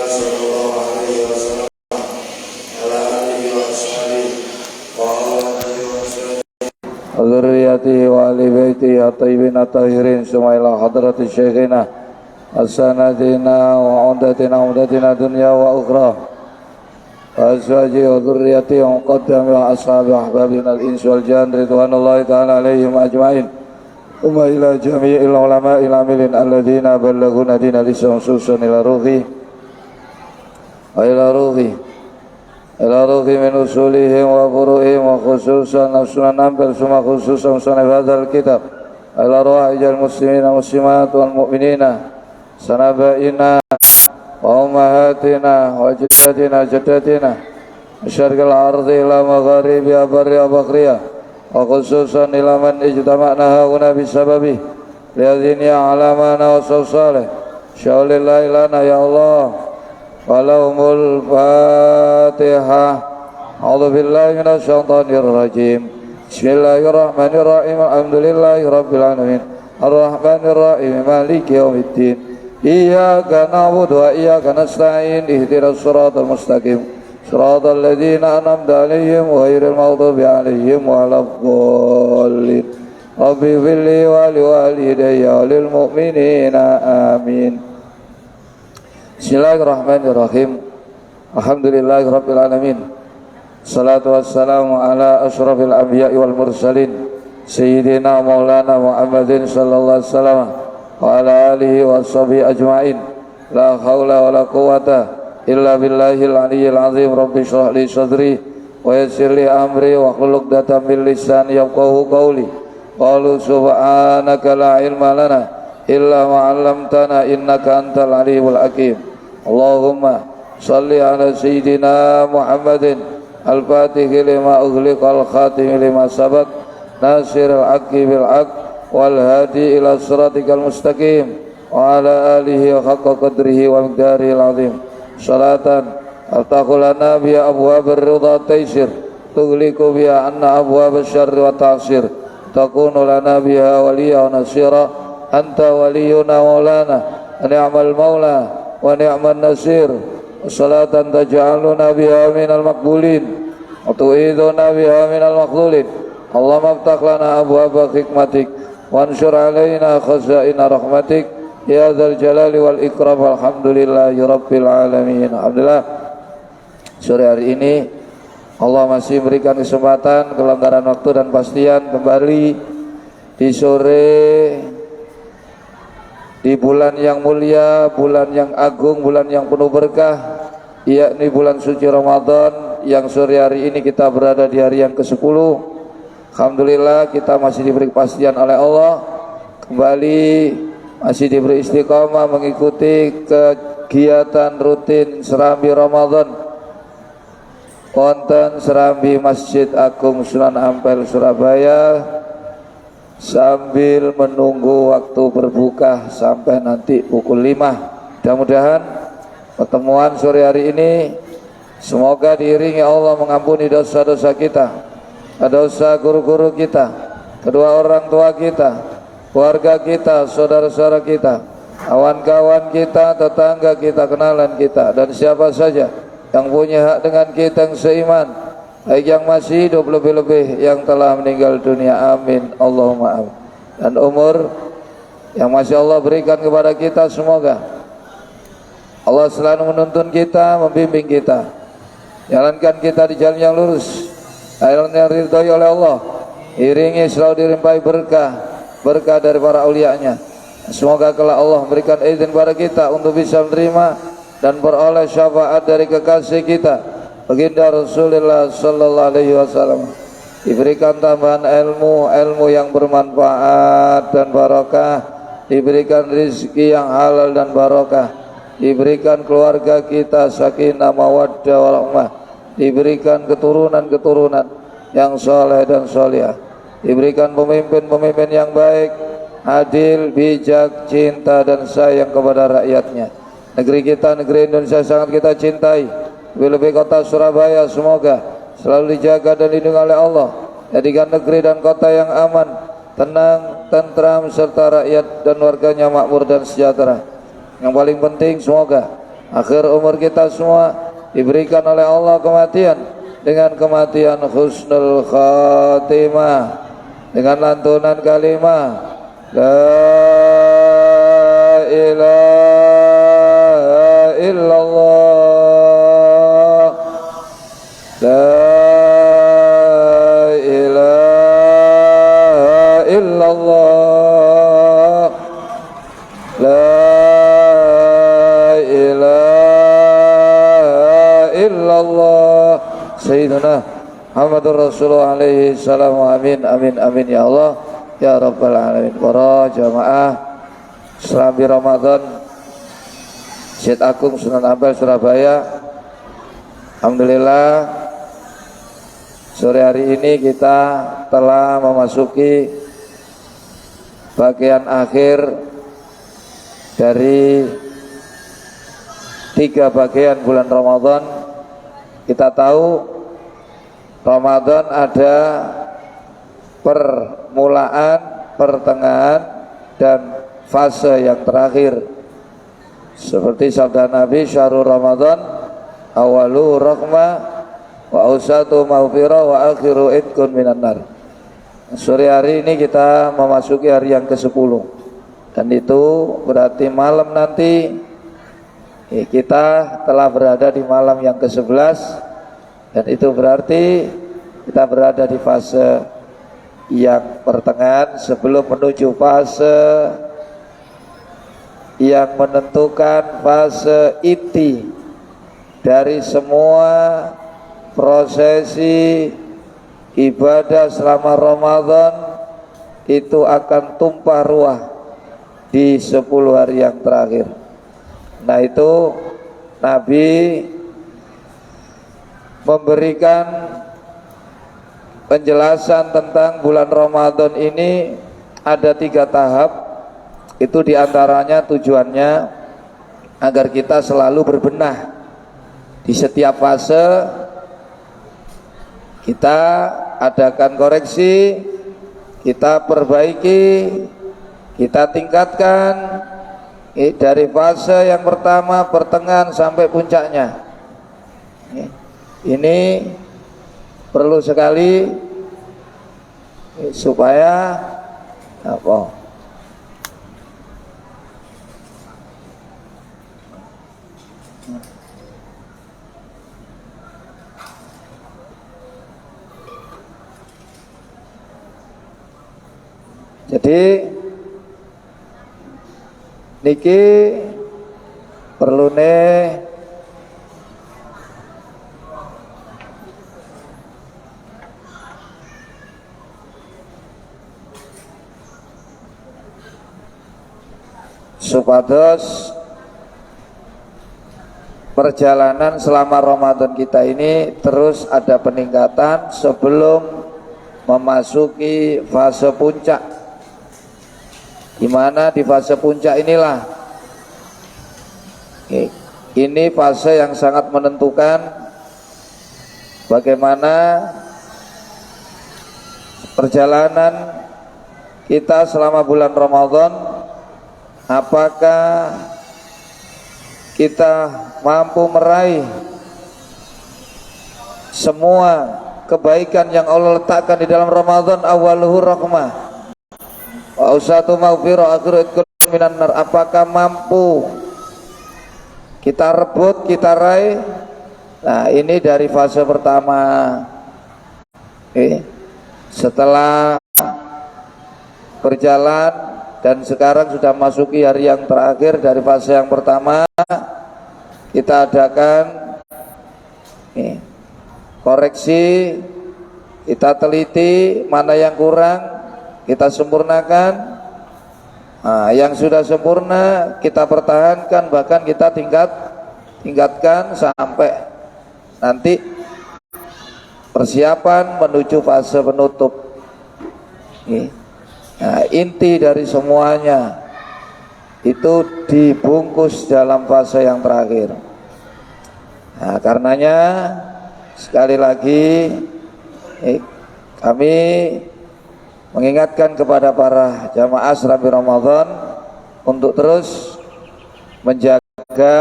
sallallahu alaihi wasallam ala alihi wa ashabihi wa alihi wa sahbihi dzurriyyatihi wa ali baitihi at-thayyibin at-tahirin ila hadrati syekhina as-sanadina wa umdatina dunya wa ukhra azwaji wa dzurriyyati wa qaddami wa ashabi ahbabina al-ins wal jan ridwanullahi ta'ala alaihim ajma'in umma ila jami'il ulama ila amilin alladhina ballaghuna dinal islam susun ila ruhi wa ila ruhi min usulihim wa furu'ihim wa khususan nafsunan nampel suma khususan sanaf hadzal kitab ila ruhijal muslimina muslimat wal mu'minina sanabaina wa ummahatina wa jaddatina syarqal ardi ila magharibi barri bakriya wa khususan ila man ijtama'na hauna bisababi liadhini alamana wa salih syaulillahi lana ya Allah walahumul fatihah a'udzu billahi minasy syaithanir rajim bismillahirrahmanirrahim alhamdulillahi rabbil alamin arrahmanir rahim maliki yaumiddin iyyaka na'budu wa iyyaka nasta'in ihdinas siratal mustaqim siratal ladzina an'amta 'alaihim ghairil maghdubi 'alaihim waladdallin rabbi ighfirli wa liwalidayya wa lil mu'minina amin. Bismillahirrahmanirrahim. Alhamdulillahirabbil alamin. Salatu wassalamu ala asyrafil anbiya'i wal mursalin sayyidina maulana Muhammadin sallallahu alaihi wasallam wa ala alihi washabihi ajmain. La haula wala quwata illa billahil aliyyil azim. Rabbi shrah li sadri wa yassir li amri wa hlul 'uqdatam min lisani yafqahu qawli. Qalu subhanaka la ilma lana illa ma 'allamtana innaka antal alimul hakim. Allahumma salli ala sayyidina Muhammadin al-fatih lima ughliqal khatim lima sabaq nasiril haqqi bil haqq wal hadi ila siratikal mustaqim wa ala alihi haqqa qadrihi wa miqdarihil azim. Salatan aftaqulana biya abwabir ridha taysir tughliqu biya anna abwabasy syarri wa ta'sir takunu lana biha waliya wa nasira anta waliyuna maulana ni'mal maula wa ni'man nasir. Salatan taj'aluna biha minal maqbulin wa tu'iduna biha minal maqdulin. Allahumma aftah lana abwaaba hikmatik wansur alaina khazaina rahmatik ya dzal jalali wal ikram. Alhamdulillahi rabbil alamin. Alhamdulillah, sore hari ini Allah masih memberikan kesempatan, kelonggaran waktu dan pastian kembali di sore di bulan yang mulia, bulan yang agung, bulan yang penuh berkah, yakni bulan suci Ramadan, yang sore hari ini kita berada di hari yang ke-10. Alhamdulillah kita masih diberi kepastian oleh Allah, kembali masih diberi istiqamah mengikuti kegiatan rutin serambi Ramadan wonten serambi Masjid Agung Sunan Ampel Surabaya, sambil menunggu waktu berbuka sampai nanti pukul 5. Mudah-mudahan pertemuan sore hari ini semoga diiringi Allah mengampuni dosa-dosa kita, dosa guru-guru kita, kedua orang tua kita, keluarga kita, saudara-saudara kita, kawan-kawan kita, tetangga kita, kenalan kita, dan siapa saja yang punya hak dengan kita yang seiman, baik yang masih hidup, lebih-lebih yang telah meninggal dunia. Amin Allahumma amin. Dan umur yang masih Allah berikan kepada kita, semoga Allah selalu menuntun kita, membimbing kita, jalankan kita di jalan yang lurus, jalan yang diridhai oleh Allah, iringi selalu dilimpahi berkah dari para aulianya. Semoga kelak Allah memberikan izin kepada kita untuk bisa menerima dan beroleh syafaat dari kekasih kita baginda Rasulullah sallallahu alaihi wasallam, diberikan tambahan ilmu yang bermanfaat dan barokah, diberikan rezeki yang halal dan barokah, diberikan keluarga kita sakinah mawaddah warahmah, diberikan keturunan yang soleh dan solihah, diberikan pemimpin yang baik, adil, bijak, cinta dan sayang kepada rakyatnya. Negeri kita, negeri Indonesia sangat kita cintai, lebih kota Surabaya semoga selalu dijaga dan dilindungi oleh Allah, jadikan negeri dan kota yang aman, tenang, tentram, serta rakyat dan warganya makmur dan sejahtera. Yang paling penting semoga akhir umur kita semua diberikan oleh Allah kematian dengan kematian husnul khatimah, dengan lantunan kalimah la ilaha illallah, la ilaha illallah, la ilaha illallah Sayyidina Muhammadur Rasulullah alaihi salam. Amin amin amin ya Allah ya rabbal alamin. Para jamaah Serambi Ramadan Syed Agung Sunan Ampel Surabaya, alhamdulillah sore hari ini kita telah memasuki bagian akhir dari 3 bagian bulan Ramadan. Kita tahu Ramadan ada permulaan, pertengahan, dan fase yang terakhir. Seperti sabda Nabi, syahrul Ramadan awalu rahmah wa ausatu maghfirah wa akhiru idkun minan nar. Sore hari ini kita memasuki hari yang ke-10, dan itu berarti malam nanti kita telah berada di malam yang ke-11, dan itu berarti kita berada di fase yang pertengahan sebelum menuju fase yang menentukan fase inti dari semua prosesi ibadah selama Ramadan. Itu akan tumpah ruah di 10 hari yang terakhir. Nah, itu Nabi memberikan penjelasan tentang bulan Ramadan ini ada 3 tahap. Itu diantaranya tujuannya agar kita selalu berbenah di setiap fase. Kita adakan koreksi, kita perbaiki, kita tingkatkan dari fase yang pertama, pertengahan sampai puncaknya. Ini perlu sekali supaya apa? Jadi niki perlune supados perjalanan selama Ramadan kita ini terus ada peningkatan sebelum memasuki fase puncak, di mana di fase puncak inilah ini fase yang sangat menentukan bagaimana perjalanan kita selama bulan Ramadan. Apakah kita mampu meraih semua kebaikan yang Allah letakkan di dalam Ramadan? Awaluhu rahmah wa ausatu maghfirah akhiru idkun minan nar. Apakah mampu kita rebut, kita raih? Nah, ini dari fase pertama. Setelah berjalan dan sekarang sudah masuki hari yang terakhir dari fase yang pertama, kita adakan koreksi, kita teliti mana yang kurang, kita sempurnakan. Nah, yang sudah sempurna kita pertahankan, bahkan kita tingkatkan sampai nanti persiapan menuju fase penutup. Nah, inti dari semuanya itu dibungkus dalam fase yang terakhir. Nah, karenanya sekali lagi kami mengingatkan kepada para jamaah Serambi Ramadan untuk terus menjaga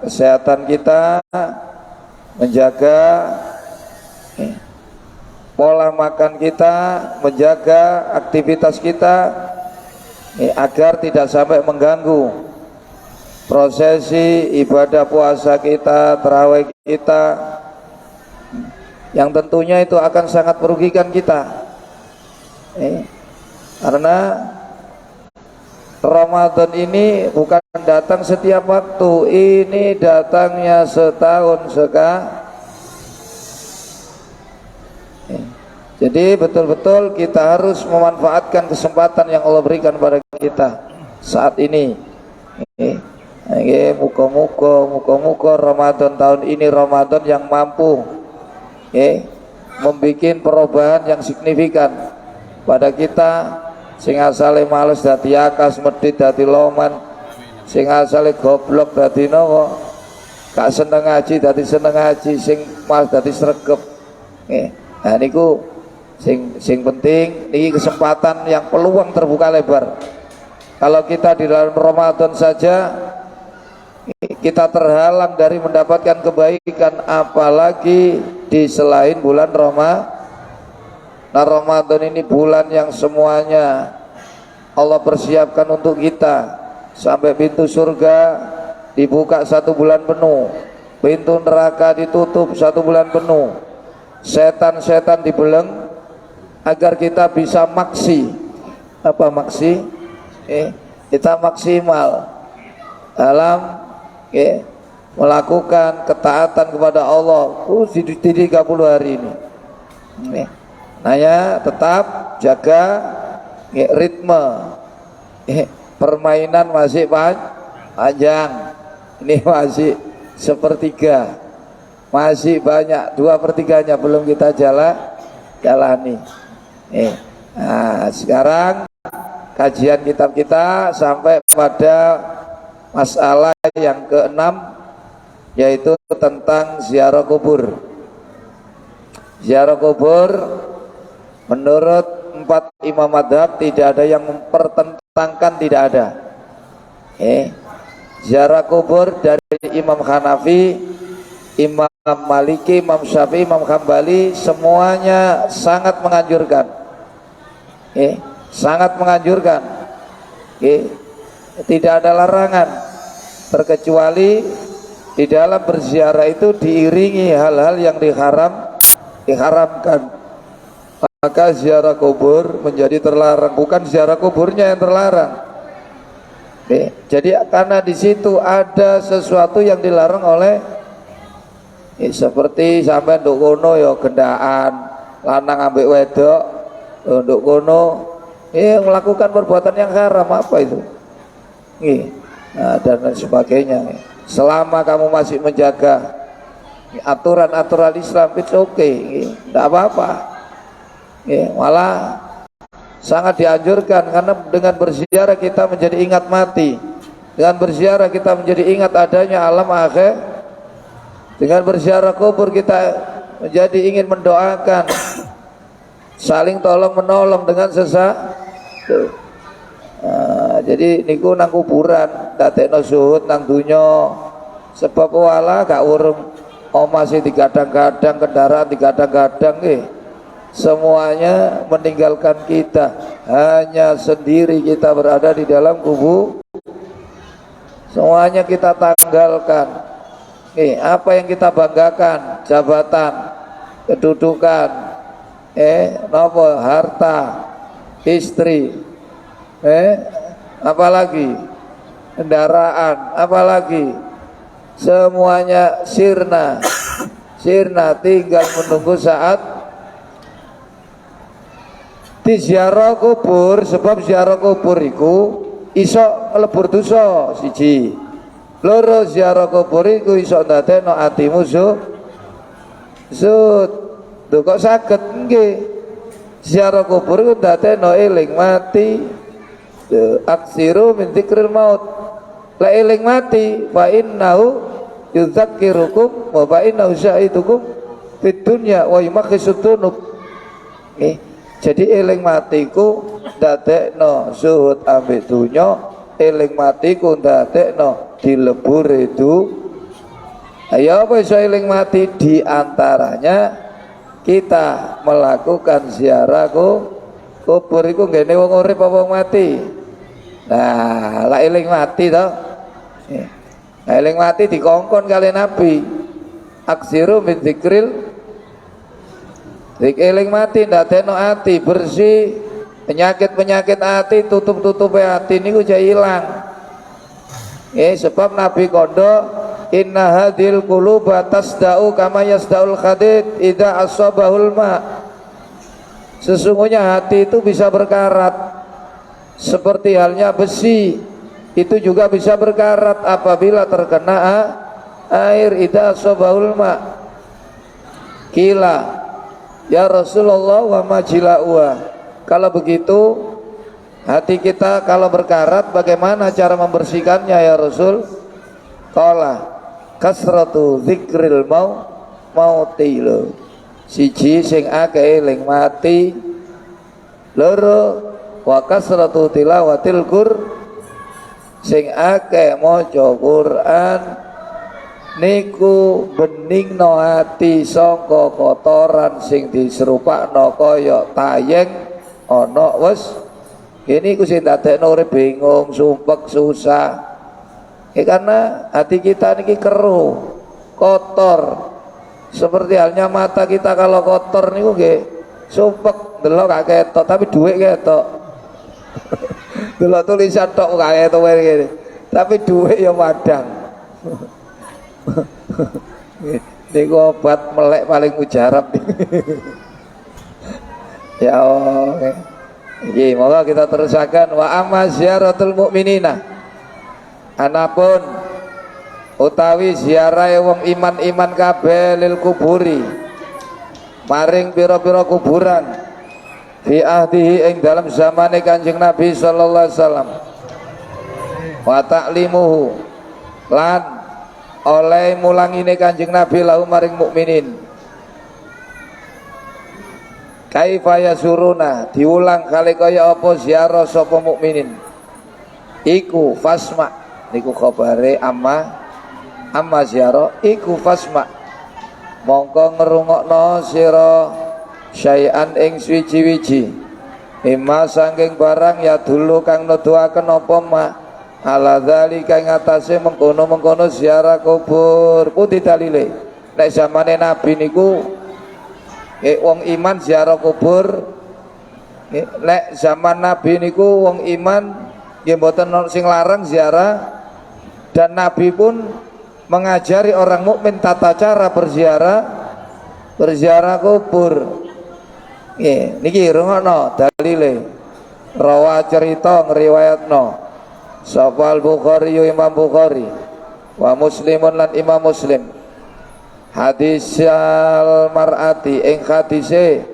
kesehatan kita, menjaga pola makan kita, menjaga aktivitas kita agar tidak sampai mengganggu prosesi ibadah puasa kita, tarawih kita, yang tentunya itu akan sangat merugikan kita, karena Ramadan ini bukan datang setiap waktu, ini datangnya setahun sekali. Jadi betul-betul kita harus memanfaatkan kesempatan yang Allah berikan pada kita saat ini. Muka-muka Ramadan tahun ini Ramadan yang mampu membuat perubahan yang signifikan pada kita, sing asale males dadi akas, medhit dadi loman, sing asale goblok dadi nopo, gak seneng ngaji dadi seneng ngaji, sing males dadi sregep. Nah niku sing penting niki kesempatan yang peluang terbuka lebar. Kalau kita di dalam Ramadan saja kita terhalang dari mendapatkan kebaikan, apalagi di selain bulan Ramadan. Nah, Ramadan ini bulan yang semuanya Allah persiapkan untuk kita, sampai pintu surga dibuka 1 bulan penuh, pintu neraka ditutup 1 bulan penuh, setan-setan dibeleng agar kita bisa kita maksimal dalam melakukan ketaatan kepada Allah di 30 hari ini. Nanya tetap jaga ritme, permainan masih panjang, ini masih sepertiga, masih banyak 2/3-nya belum kita jalani. Nah, sekarang kajian kitab kita sampai pada masalah yang ke-6, yaitu tentang ziarah kubur. Ziarah kubur menurut 4 imam madhab tidak ada yang mempertentangkan, tidak ada. Ziarah kubur dari Imam Hanafi, Imam Maliki, Imam Syafi'i, Imam Hambali, semuanya sangat menganjurkan. Sangat menganjurkan. Tidak ada larangan, terkecuali di dalam berziarah itu diiringi hal-hal yang diharamkan, maka ziarah kubur menjadi terlarang. Bukan ziarah kuburnya yang terlarang. Jadi karena di situ ada sesuatu yang dilarang oleh seperti sampai nduk kono ya gendaan lanang ambek wedok, nduk kono melakukan perbuatan yang haram, apa itu? Nah, dan lain sebagainya. Selama kamu masih menjaga aturan-aturan Islam, it's okay, tidak apa-apa. Malah sangat dianjurkan, karena dengan berziarah kita menjadi ingat mati, dengan berziarah kita menjadi ingat adanya alam akhir, dengan berziarah kubur kita menjadi ingin mendoakan, saling tolong menolong dengan jadi niku nang kuburan dadekno zuhud nang dunya, sebab wala gak urung omah sing digadang-gadang, kendaraan digadang-gadang semuanya meninggalkan kita, hanya sendiri kita berada di dalam kubur, semuanya kita tanggalkan. Apa yang kita banggakan? Jabatan, kedudukan, harta, istri, apalagi kendaraan, apalagi semuanya sirna, tinggal menunggu saat di ziarah kubur. Sebab ziarah kubur iku iso lebur dosa siji, loro ziarah kubur iku iso ndadekno atimu zuhud. Kok saged nggih? Ziarah kubur iku ndadekno eling mati, aksiru min dzikril maut. La eling mati fa innahu yudzakirukum wa fa innahu syahidukum fid dunya wa yumakhisud dunub. Jadi eling matiku ndadekno zuhud ambek dunya, eling matiku ndadekno dilebur itu Ayo apa iso eling mati? Di antaranya kita melakukan ziarah kubur iku nggene wong urip apa wong mati. Nah, lah eling mati to. Nah, eling mati dikongkon kali Nabi. Aksiru min dzikril. Eling mati ndadekno ati bersih, penyakit-penyakit hati, tutup-tutupe hati niku aja ilang. Sebab Nabi kondo inna hadil quluba tasda'u kama yasda'ul khadid idza asabahul ma. Sesungguhnya hati itu bisa berkarat seperti halnya besi, itu juga bisa berkarat apabila terkena air. Idza asabahul ma. Kila ya Rasulullah wa majila'uha. Kalau begitu hati kita kalau berkarat bagaimana cara membersihkannya ya Rasul? Qala kasratu dzikril mauti lo. Siji sing akeh eling mati, loro wa kasratu tilawatil sing akeh maca Quran niku beningno ati sangka kotoran sing diserupakno kaya tayeng ana wis. Ini ku sing dadekno urip bingung, sumpek, susah. Karena hati kita niki keruh, kotor. Seperti halnya mata kita kalau kotor niku nggih sumpek, delok gak ketok, tapi dhuwit ketok. Delok tulisan tok gak ketok ngene. Tapi dhuwit ya padang. Niku obat melek paling mujarab. Ya Allah. Iki moga kita terusakan wa amma ziaratul mukminina. Anapun utawi ziarah wong iman-iman kabeh lil kuburi maring pira-pira kuburan fi ahdihi ing dalam zamane Kanjeng Nabi sallallahu alaihi wasallam wa ta'limuhu lan oleh mulangine Kanjeng Nabi lahu maring mukminin. Kaifa yasuruna diulang kali kaya apa ziarah sapa mukminin iku fasma niku khabare amma ziarah iku fasma mongko ngrungokno sira syai'an ing suwi-wiji imma saking barang ya dulu kang nuduhaken apa ma ala dzalika ing atase mengkono-mengkono ziarah kubur. Pundi dalile nek zamane Nabi niku wong iman ziarah kubur. Lek zaman Nabi niku wong iman nggih mboten sing larang ziarah, dan Nabi pun mengajari orang mukmin tata cara berziarah kubur. Niki rungokno dalile. Rawa cerita ngriwayatno sapa Al-Bukhari Imam Bukhari wa Muslimun lan Imam Muslim. Hadis al mar'ati ing hadise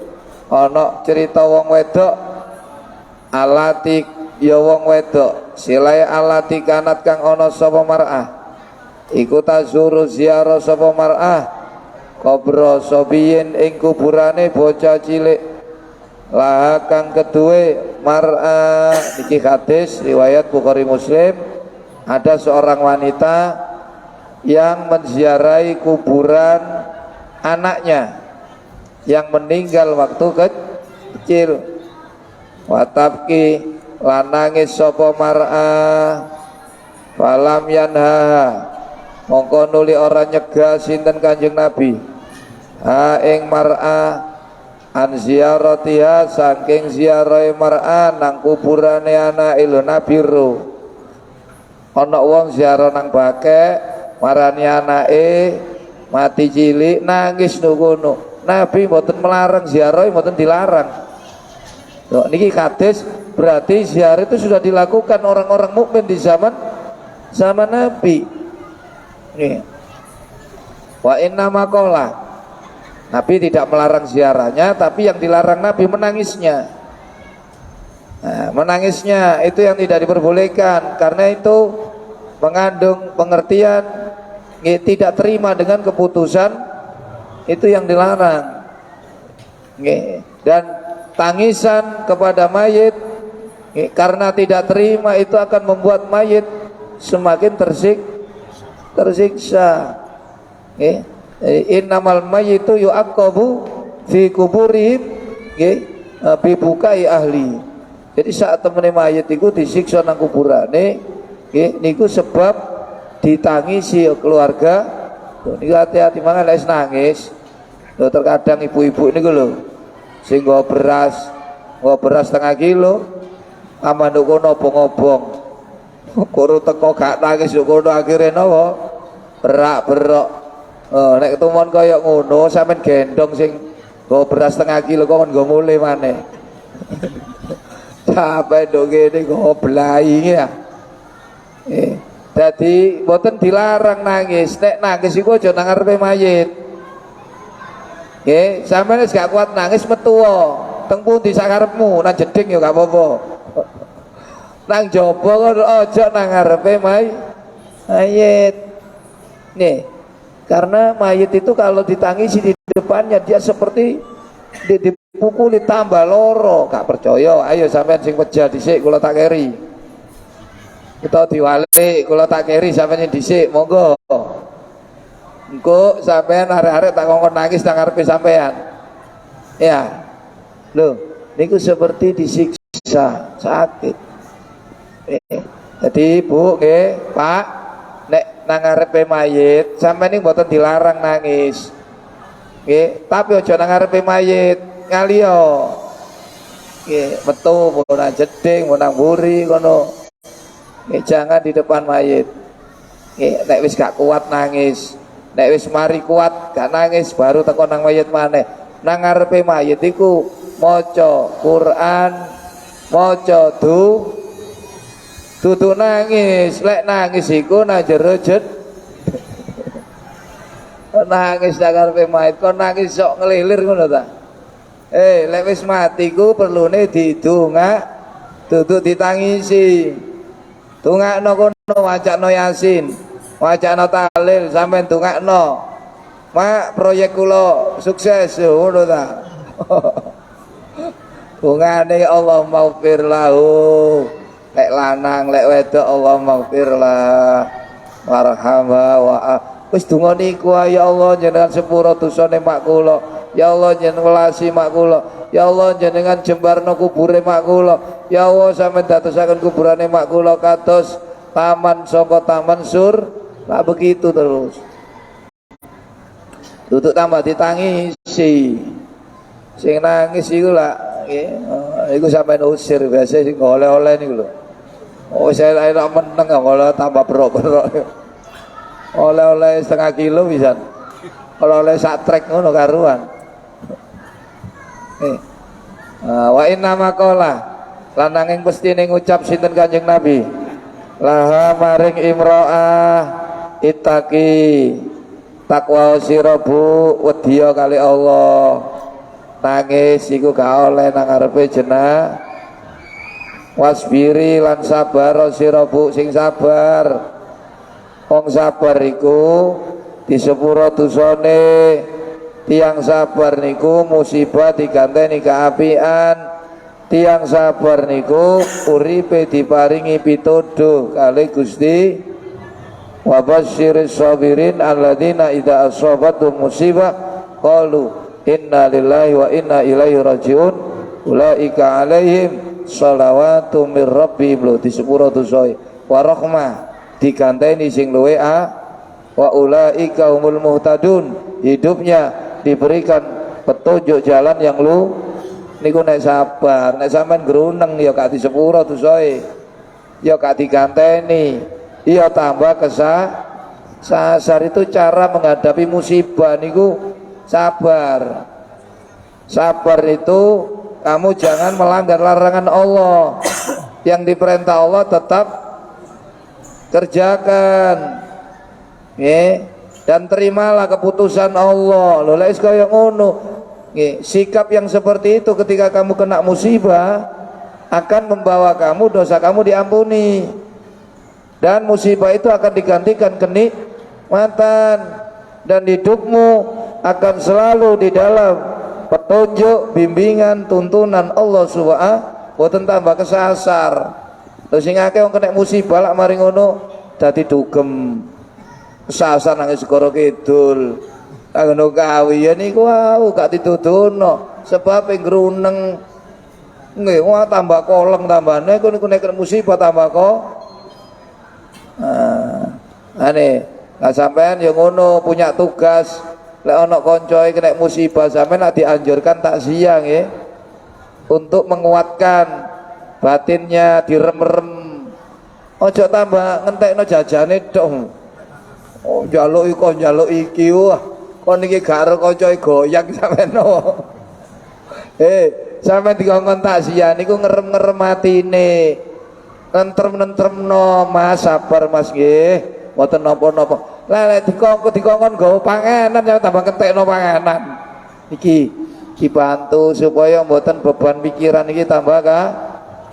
ana cerita wong wedok alati ya wong wedok silai alati kanat kang ana sapa mar'ah iku tazuru ziarah sapa mar'ah kubra sobiyin ing kuburane bocah cilik lah kang keduwe mar'ah. Niki hadis riwayat Bukhari Muslim. Ada seorang wanita yang menziarahi kuburan anaknya yang meninggal waktu kecil. Watabki lanangis sapa mar'ah falam yanha mongko nuli ora nyegah sinten Kanjeng Nabi ha ing mar'ah an ziyaratiha saking ziarahe mar'ah nang kuburane anake lho Nabi ro. Ana wong ziarah nang bakek marani anake mati cilik nangis ngono. Nabi mboten melarang ziarah, mboten dilarang. Loh, niki hadis berarti ziarah itu sudah dilakukan orang-orang mukmin di zaman Nabi. Nih. Wa inna maqala. Nabi tidak melarang ziarahnya, tapi yang dilarang Nabi menangisnya. Nah, menangisnya itu yang tidak diperbolehkan, karena itu mengandung pengertian tidak terima dengan keputusan, itu yang dilarang. Dan tangisan kepada mayit karena tidak terima itu akan membuat mayit semakin tersiksa. Nggih. Innamal mayyitu yu'aqqabu fi kuburihim nggih bi bukai ahli. Jadi saat temene mayit iku disiksa nang kuburane nggih niku sebab ditangisi keluarga. Niku hati-hati mangan lek nangis. Lho terkadang ibu-ibu niku lho sing nggawa beras setengah kilo amanduk kono obong-obong. Kuru teko gak nangis yo kono akhire napa? Berak-berok. Nek ketumon kaya ngono sampean gendong sing nggawa beras setengah kilo kok nggo mule maneh. Sampai ndok kene kok blai ya. Dadi mboten dilarang nangis. Nek nangis iku aja nang ngarepe mayit. Nggih, sampeyan wis gak kuat nangis metu wae. Teng pundi sak karepmu, nang jeding ya gak apa-apa. Nang jaba kok aja nang ngarepe mayit. Nih, karena mayit itu kalau ditangisi di depannya dia seperti dipukuli tambah loro. Gak percaya, ayo sampean sing pejah dhisik kula tak keri. Kita diwalik kula tak keri sampean dhisik, monggo. Engko sampean arek-arek tak kongkon nangis nang ngarepe sampean. Ya. Loh, niku seperti disiksa, sakit. Jadi Bu nggih, Pak, nek nang ngarepe mayit sampeyan niku mboten dilarang nangis. Nggih, tapi aja nang ngarepe mayit, ngaliyo. Nggih, metu mau nang jeding, mau nang buri kono. Nggih, jangan di depan mayit. Nggih, nek wis gak kuat nangis, nek wis mari kuat gak nangis baru teko nang mayit maneh. Nang ngarepe mayit iku maca Quran, maca dudu nangis. Lek nangis iku nang jero nangis nang ngarepe mayit kok nangis sok ngelilir ngono ta. Lek wis mati ku perlune didongak dudu ditangisi. Dongakno kono wacana Yasin, wacana tahlil sampean dongakno. Mak proyek kula sukses ngono ta. Bungane Allah maghfir lahu. Lek lanang lek wedok Allah maghfir lah. Warhamha wa wis donga niku ya Allah jenengan sepuro dosane mak kula. Ya Allah jenengan welasi mak kula. Ya Allah jenengan jembarno kubure mak kula. Ya Allah sampeyan dadosaken kuburane mak kula kados taman saka taman sur. Lah begitu terus. Duduk tambah ditangisi. Sing nangis iku lah nggih, iku sampeyan usir biasa sing oleh-oleh niku lho. Oh saya enak meneng kalau tambah berok-berok. Oleh-oleh setengah kilo bisa. Kalau oleh sak trek ngono karuan. Wa inna maqala lan nanging pestine ngucap sinten Kanjeng Nabi. Laha maring imro'ah itaki takwa sira Bu wedya kali Allah. Nangis iku gak oleh nang ngarepe jenah. Wasbiri lan sabar sira Bu sing sabar. Wong sabar iku disepuro dosane. Tiang sabar niku musibah diganteni keapian. Tiang sabar niku uripe diparingi pituduh kali Gusti. Wa basyiris sabirin alladzina idza asabatum musibah qalu inna lillahi wa inna ilaihi rajiun ulaika alaihim shalawatu mir rabbihim lo di sepuro dosa wa rahmah diganteni sing luwe wa ulaika humul muhtadun hidupnya diberikan petunjuk jalan yang lu niku nek sabar nek sampean gruneng ya gak di sepuro dosae ya gak diganteni ya tambah sasar. Itu cara menghadapi musibah niku sabar. Sabar itu kamu jangan melanggar larangan Allah. Yang diperintah Allah tetap kerjakan. Dan terimalah keputusan Allah. Lho lek kaya ngono. Sikap yang seperti itu ketika kamu kena musibah akan membawa kamu dosa kamu diampuni. Dan musibah itu akan digantikan kenikmatan. Dan hidupmu akan selalu di dalam petunjuk, bimbingan, tuntunan Allah Subhanahu wa ta'ala tambah kesasar. Terus sing akeh wong kena musibah lak mari ngono dadi dugem. Sasar nang segara kidul. Ngono kawiyan niku wau gak dituduhno sebab ngruneng nggih wah tambah koleng tambane niku nek musibah tambah kok. Ane nah sampean ya ngono punya tugas lek ana kanca kena musibah sampean nak dianjurkan takziah nggih untuk menguatkan batinnya direm-rem. Ojo tambah ngentekno jajane tok. Oh njaluk iki wah. Kon iki gak arep kanca goyang sampean no. Sampean dikongkon takziah niku ngerem-ngerem atine. Nentrem-nentremno Mas, sabar Mas nggih. Mboten napa-napa. Lah lek dikongkon nggawa panganan ya tambah kentekno panganan. Iki bantu supaya mboten beban pikiran iki tambah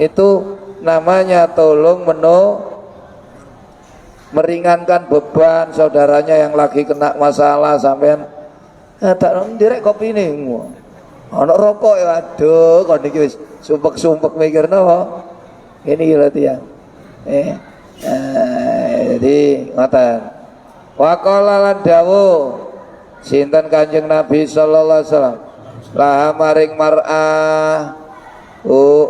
itu namanya tolong meringankan beban saudaranya yang lagi kena masalah sampean tak ndirek kopi nih ana rokok ya aduh kon iki wis sumpek-sumpek mikirno ini lho ya jadi ngoten waqala lan dawuh sinten Kanjeng Nabi sallallahu alaihi wasallam laha maring mar'ah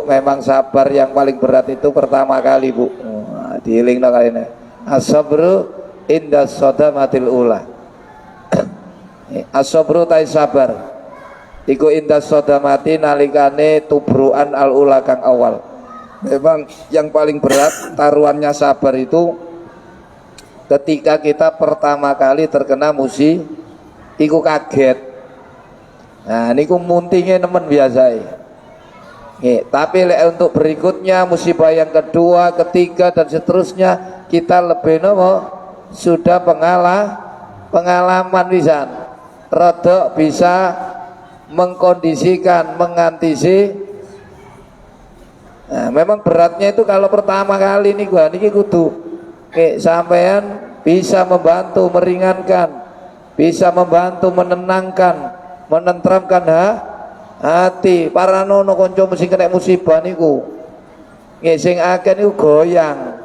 memang sabar yang paling berat itu pertama kali Bu dielingno kalene as-sabru inda sadamatil ula. As-sabru tai sabar iku inda sadamati nalikane tubruan al ula kang awal. Memang yang paling berat taruhannya sabar itu ketika kita pertama kali terkena musibah iku kaget. Nah niku muntinge nemen biasa. Tapi untuk berikutnya musibah yang kedua, ketiga dan seterusnya kita lebih sudah pengalaman pisan. Rodok bisa mengkondisikan, nah, memang beratnya itu kalau pertama kali nih gua niki kudu sampean bisa membantu meringankan, bisa membantu menenangkan, menenteramkan hati para nono konco mesti kena musibah niku nggih sing akeh niku goyang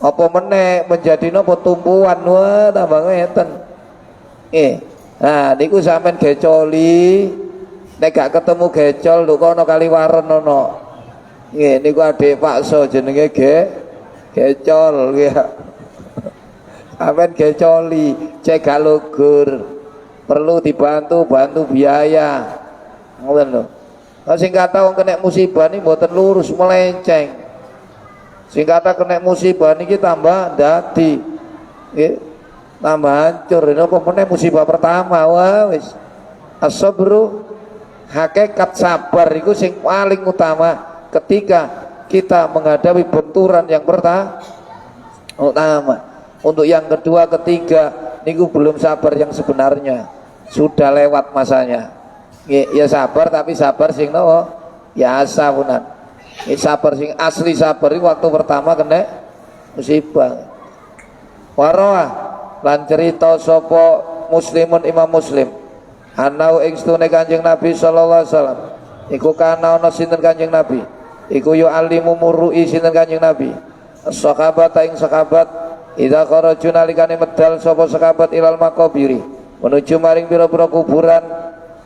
apa meneh menjadi napa tumpuan wah tambah ngeten nah niku sampean gecoli nek gak ketemu gecol lho kono Kaliwaron ono nggih niku adik pakso jenenge gecol nggih sampean gecoli cek gak lugur perlu dibantu biaya ngoten lho. Sing kata wong kena musibah niki mboten lurus melenceng. Sing kata kena musibah niki tambah dadi nggih tambah hancur. Napa meneh musibah pertama wah wis as-sabru hakikat sabar iku sing paling utama ketika kita menghadapi benturan yang utama. Untuk yang kedua ketiga niku belum sabar yang sebenarnya. Sudah lewat masanya. Ya sabar tapi sabar sing nopo biasa punan. Sabar sing asli sabar iki waktu pertama kena musibah. Warawah lan cerita sapa muslimun Imam Muslim. Anau ing stune Kanjeng Nabi sallallahu alaihi wasallam. Iku kana ana sinten Kanjeng Nabi. Iku yu alimu murui sinten Kanjeng Nabi. Sahabat ing sahabat idza kharaju nalikane medal sapa sahabat ilal maqabiri menuju maring pira-pira kuburan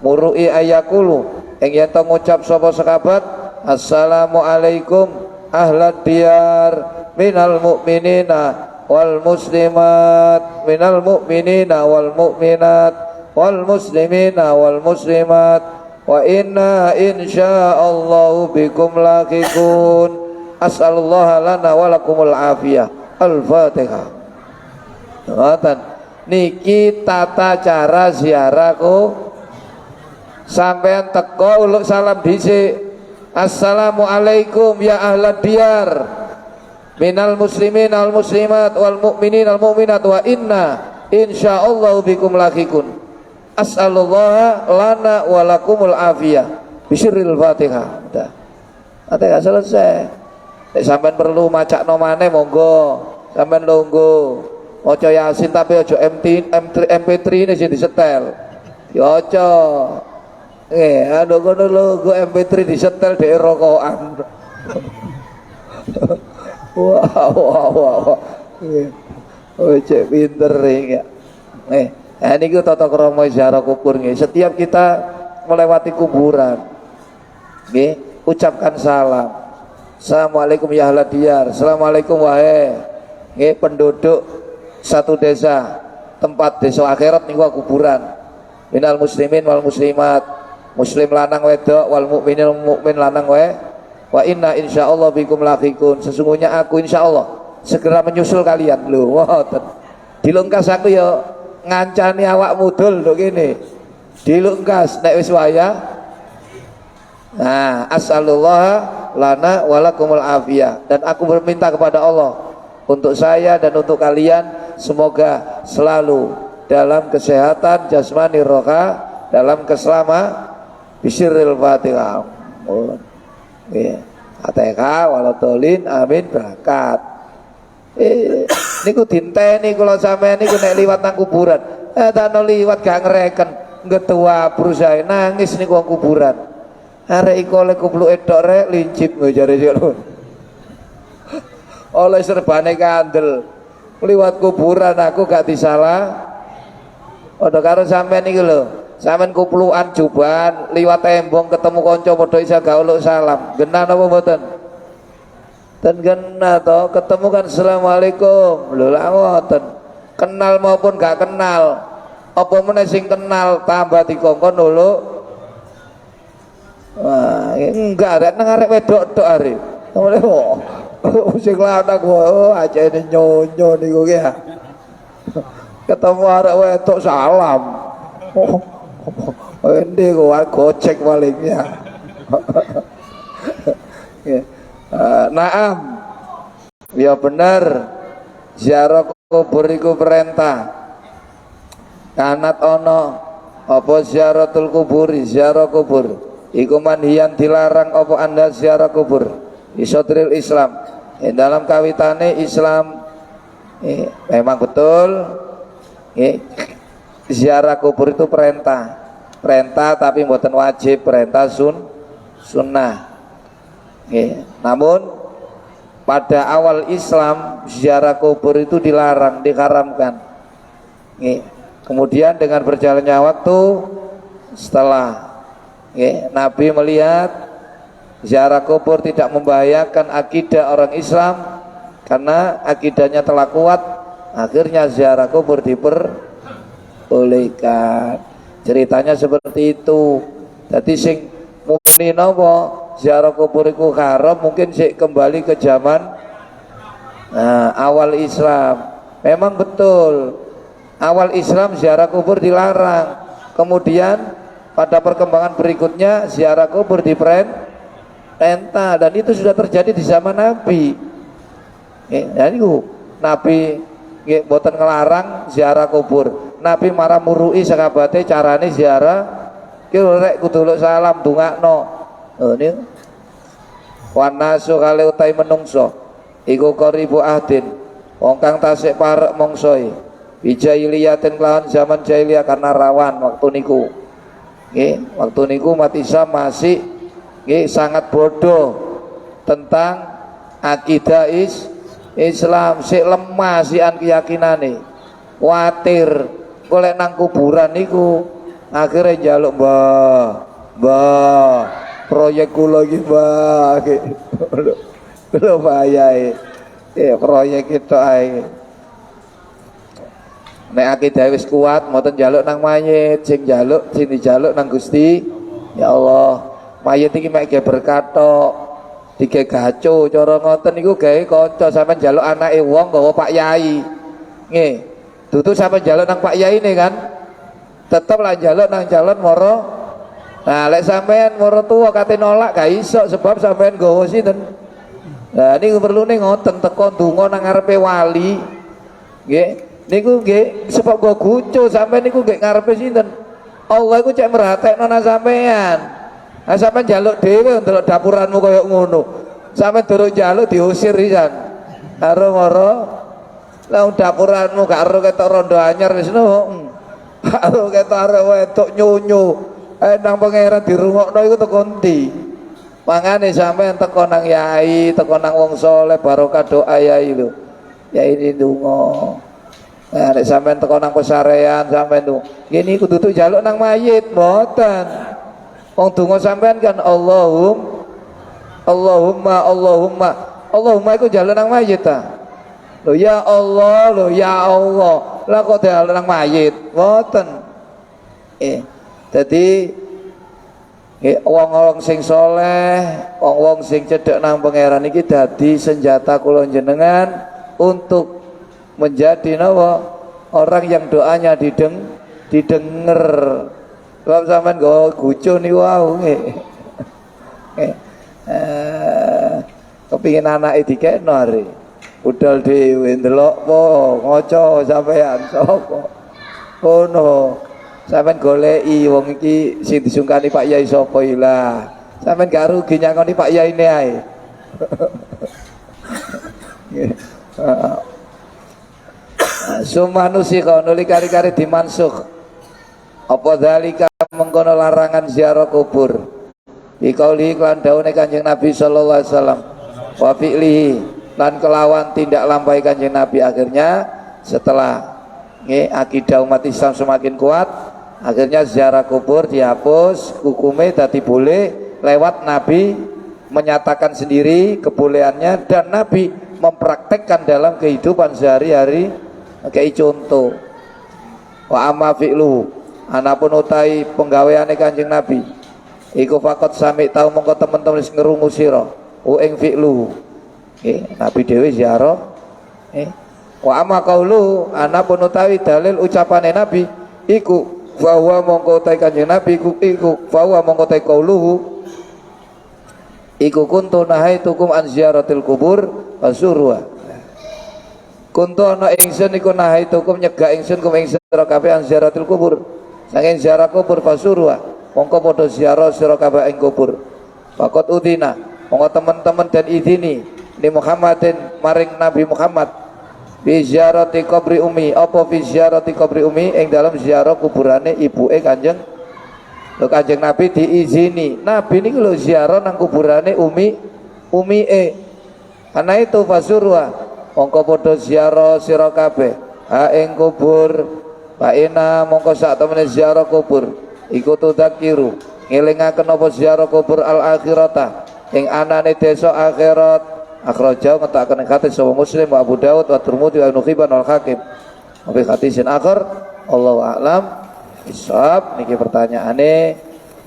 murui ayakulu yang yen to ngucap sapa sahabat assalamu alaikum ahlad diyar minal mu'minina wal muslimat minal mu'minina wal mu'minat wal muslimina wal muslimat wa inna insyaallahu bikum laqiqun as'alullaha lana wa lakumul afiyah. Al-Fatihah. Niki tata cara ziarahku sampean teko uluk salam dhisik assalamualaikum ya ahlad diyar minal muslimin wal muslimat wal mu'minin wal mu'minat wa inna insyaallahu bikum laqiqun as'alullaha lana wa lakumul afiyah bisirril Fatihah. Udah gak selesai. Sampean perlu macakno maneh monggo sampean longgo maca Yasin tapi aja MP3 ini sing disetel ya aja ngono lho MP3 disetel dhek rokokan wah Oh, cek pinter ya. Ini kita tata krama ziarah kubur nggih. Setiap kita melewati kuburan, nggih, ucapkan salam. Assalamualaikum ya ahla diyar. Assalamualaikum wahai nggih penduduk satu desa, tempat desa akhirat niku kuburan. Minal muslimin wal muslimat, muslim lanang wedok wal mukminil mukmin lanang wa inna insyaallah bikum lahiqun. Sesungguhnya aku insyaallah segera menyusul kalian. Lho, ngoten. Dilungkas aku ya ngancani awak mudul lho kene. Dilungkas nek wis wayah. Nah, as'alullah lana walakumul afiyah, dan aku berminta kepada Allah untuk saya dan untuk kalian semoga selalu dalam kesehatan jasmani roha, dalam keselama bisiril fatihah. Nggih. Fatihah waladolin amin berangkat. Niku dinteni kula sampeyan niku nek liwat nang kuburan. Tak liwat gak ngereken, ngetua berusaha nangis niku wong kuburan. Arek iku oleh kupluke tok rek lincip jare lho. Oleh serbane kandel. Liwat kuburan aku gak disalah. Padha karo sampeyan iki lho. Sampeyan kuplukan juban, liwat tembong ketemu kanca padha isa gauluk salam. Genah napa mboten? Dan kena toh ketemu kan assalamualaikum lho lah ngoten, kenal maupun gak kenal apa meneh sing kenal tambah dikongkon lho. Wah enggak ada nang arek wedok tok arek oleh sing lanang aja ini nyonyo niku ki ketemu arek wedok salam endi kok gocek palingnya. Naam, ya bener, ziarah kubur iku perintah. Kanat ono apa ziaratul kuburi, ziarah kubur iku manhiyan dilarang apa anda ziarah kubur isodril Islam. Dalam kawitane Islam memang betul ziarah kubur itu perintah tapi mboten wajib, perintah sunnah. Namun pada awal Islam ziarah kubur itu dilarang, diharamkan. Kemudian dengan berjalannya waktu, setelah Nabi melihat ziarah kubur tidak membahayakan akidah orang Islam karena akidahnya telah kuat, akhirnya ziarah kubur diperbolehkan. Ceritanya seperti itu. Jadi sing muni napa ziarah kubur itu haram mungkin sih kembali ke zaman awal Islam. Memang betul awal Islam ziarah kubur dilarang, kemudian pada perkembangan berikutnya ziarah kubur diperintah, dan itu sudah terjadi di zaman Nabi. Jadi Nabi boten ngelarang ziarah kubur. Nabi marah murui sakabate carane ziarah kira rek kudu salam dongakno. Ini wanasu kale utai menungso iku qaribu ahdin wong kang tasik parek mongsoi bijahiliyatin kelawan zaman jahiliyah karena rawan waktu niku. Waktu niku umat Islam masih sangat bodoh tentang akidah Islam, sik lemah sian keyakinane, kuatir golek nang kuburan niku akhirnya njaluk mbah proyek kula iki mbah lho bahaya proyek itu ae nek akidah wis kuat mboten njaluk nang mayit, sing dijaluk nang Gusti ya Allah. Mayit iki mek ge berkat tok, dige gaco cara ngoten niku gawe kanca sampean njaluk anake wong gawa Pak Yai. Nggih, dudu sampean njaluk nang Pak Yai ne kan, tetep lah njaluk nang calon moro. Nah, lek sampean moro tuwa kate nolak gak iso sebab sampean nggawa sinten. Nah, niku perlune ngoten teko donga nang ngarepe wali. Nggih, niku nggih sebab go gucu sampean niku nggih ngarepe sinten. Allah iku cek merhatekno nang sampean. Nah, sampean njaluk dhewe ndelok dapuranmu koyo ngono. Sampean durung njaluk diusir pisan. Karo moro lah dapuranmu gak ero ketok rondo anyar wis no. Karo ketok arek wedok nyonyo. Nang pangeran dirungokno iku teko ndi? Mangane sampean teko nang yai, teko nang wong saleh barokah doa yai lho. Yai ini ndonga. Nah, nek sampean teko nang pesarean sampean tuh, ngene iku dudu njaluk nang mayit, mboten. Wong donga sampean kan Allahumma iku njaluk nang mayit ta. Lho ya Allah, lah kok njaluk nang mayit, mboten. Dadi wong-wong sing saleh, wong-wong sing cedhek nang pangeran iki dadi senjata kula jenengan untuk menjadi orang yang doanya didengar. Kalau sampean nggo gucu niku wau kepingin anake dikekno are. Budal dhewe ndelok po ngaca sampean sapa. Ono sampean goleki wong iki sing disungkani Pak Yai sapa ilah. Sampean gak rugi nyangoni Pak Yai ne ae. Sumanusi nuli kari-kari dimansukh apa dzalika mengkono larangan ziarah kubur dikauli iklan daune Kanjeng Nabi sallallahu alaihi wasallam wa fi'lihi lan kelawan tindak lampahi Kanjeng Nabi. Akhirnya setelah akidah umat Islam semakin kuat, akhirnya ziarah kubur dihapus, hukumnya tadi boleh lewat Nabi menyatakan sendiri kebolehannya dan Nabi mempraktekkan dalam kehidupan sehari-hari. Kayak contoh wa amma fi'lu anapun utai penggaweane Kanjeng Nabi iku fakot sami tau mongko temen-temen wis ngerungu sira ing fi'lu Nabi dhewe ziarah wa amma qaulu anapun utawi dalil ucapane Nabi iku bahwa mongko utai Kanjeng Nabi iku bahwa mongko utai qauluhu iku kuntu nahaitukum an ziyaratil kubur fasurwa. Kuntu ana ingsun iku nahaitukum nyegah ingsun kum ing sira kabeh an ziaratil kubur. Saking ziarah kubur fasurwa, mongko padha ziarah sira kabeh ing kubur. Faqat udina, mongko teman-teman dan idini li Muhammadin maring Nabi Muhammad bi ziarati qabri umi, apa fi ziarati qabri umi ing dalam ziarah kuburane ibuke Kanjeng. Lho Kanjeng Nabi diizini. Nabi niku lho ziarah nang kuburane umie. Karena itu fasurwa mongko padha ziarah sira kabeh ha ing kubur fa ina mongko sak temene ziarah kubur iku tudzakiru ngelingaken apa ziarah kubur al akhirata ing anane desa akhirat. Akhraja ngetaken hadis sapa Muslim wa Abu Daud wa Tirmidzi wa Ibnu Hibban wal Hakim. Abi hadisin akhir Allahu a'lam bisawab. Niki pertanyaane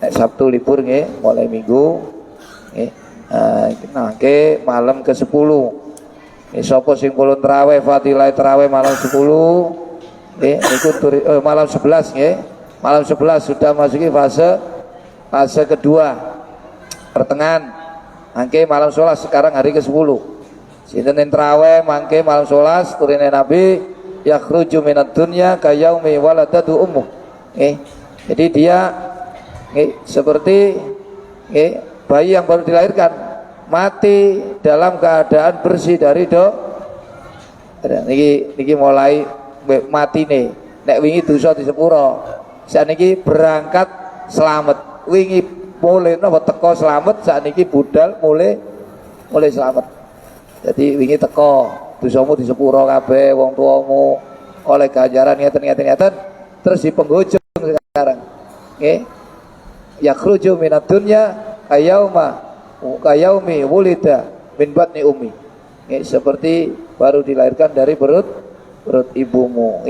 nek Sabtu libur nggih mulai Minggu nggih nangke malam ke-10. Sapa sing pulun tarawih fadilah tarawih malam 10 malam 11 nggih. Malam 11 sudah masuki fase kedua pertengahan. Mangke malam 11 sekarang hari ke-10. Sinten tarawih mangke malam 11 turine Nabi yakhruju minad dunya kayaumi waladatu ummu. Jadi dia seperti bayi yang baru dilahirkan mati dalam keadaan bersih dari niki mulai mati nih nek wingi dosa di sepuro sakniki berangkat selamat wingi mulai napa teko selamat sakniki budal mulai selamat. Jadi wingi teko dosamu di sepuro kabeh wong tuamu oleh ganjaran ngeten terus di penghujung sekarang yakhruju minad dunya kayaumi wulida min batni ummi. Seperti baru dilahirkan dari perut ibumu.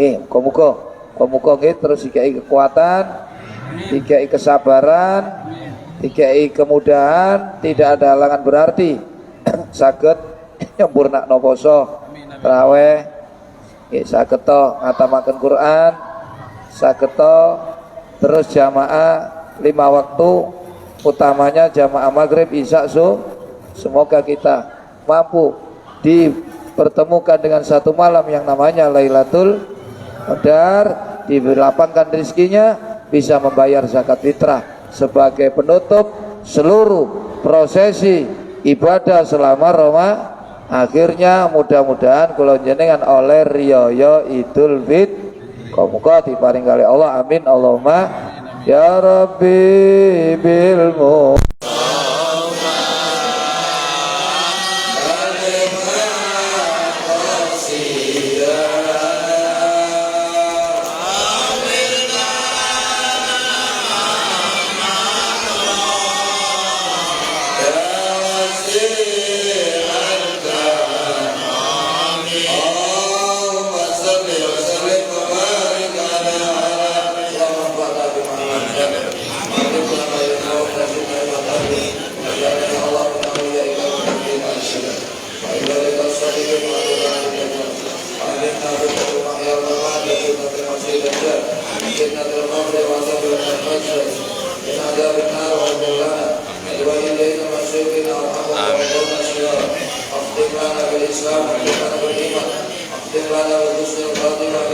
Muga-muga terus dikai kekuatan, dikai kesabaran, dikai kemudahan, tidak ada halangan berarti saged nyempurnakno poso tarawih, saged ngatamaken Quran, saged terus jamaah 5 waktu, utamanya jamaah maghrib isya semoga kita mampu dipertemukan dengan satu malam yang namanya Lailatul Qadar, dilapangkan rezekinya, bisa membayar zakat fitrah sebagai penutup seluruh prosesi ibadah selama akhirnya mudah-mudahan kula jenengan oleh riyaya Idul Fitri muga diparing kali Allah, amin Allahumma ya Rabbi bilmu. Islam dan beriman. Akhtim lana wa husnul khatimah